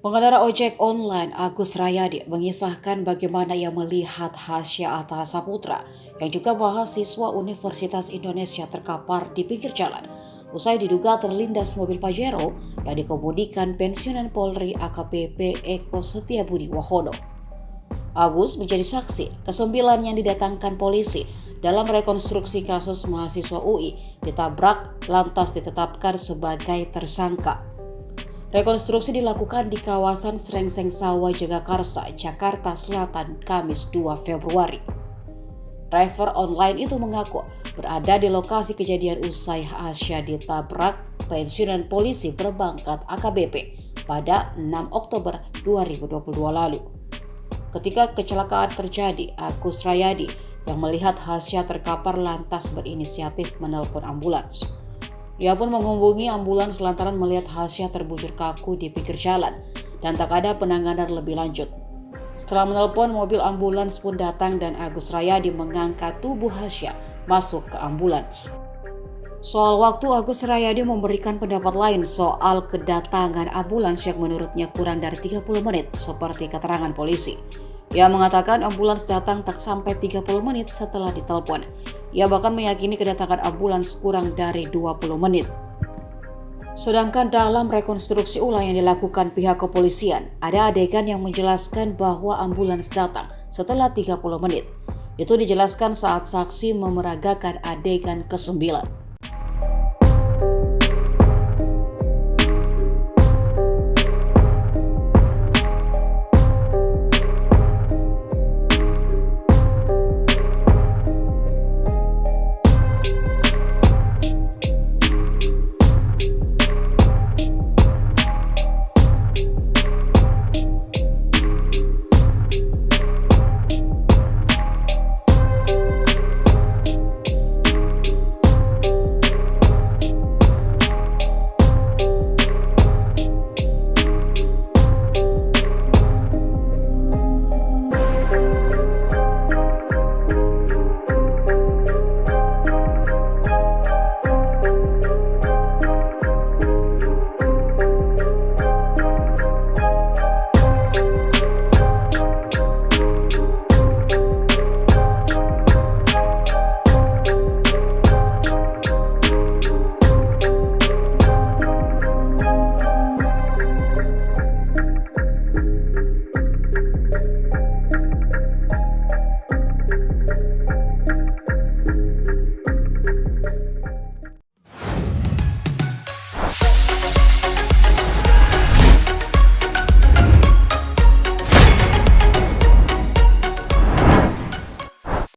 Pengendara ojek online Agus Rayadi mengisahkan bagaimana ia melihat Hasya Atara Saputra yang juga mahasiswa Universitas Indonesia terkapar di pinggir jalan usai diduga terlindas mobil Pajero yang dikemudikan pensiunan Polri AKBP Eko Setiabudi Wahono. Agus menjadi saksi ke-9 yang didatangkan polisi dalam rekonstruksi kasus mahasiswa UI ditabrak lantas ditetapkan sebagai tersangka. Rekonstruksi dilakukan di kawasan Srengseng Sawah Jagakarsa, Jakarta Selatan, Kamis 2 Februari. Driver online itu mengaku berada di lokasi kejadian usai Hasya ditabrak pensiunan polisi berpangkat AKBP pada 6 Oktober 2022 lalu. Ketika kecelakaan terjadi, Agus Rayadi yang melihat Hasya terkapar lantas berinisiatif menelpon ambulans. Ia pun menghubungi ambulans lantaran melihat Hasya terbujur kaku di pinggir jalan dan tak ada penanganan lebih lanjut. Setelah menelpon, mobil ambulans pun datang dan Agus Rayadi mengangkat tubuh Hasya masuk ke ambulans. Soal waktu, Agus Rayadi memberikan pendapat lain soal kedatangan ambulans yang menurutnya kurang dari 30 menit seperti keterangan polisi. Ia mengatakan ambulans datang tak sampai 30 menit setelah ditelepon. Ia bahkan meyakini kedatangan ambulans kurang dari 20 menit. Sedangkan dalam rekonstruksi ulang yang dilakukan pihak kepolisian, ada adegan yang menjelaskan bahwa ambulans datang setelah 30 menit. Itu dijelaskan saat saksi memeragakan adegan ke-9.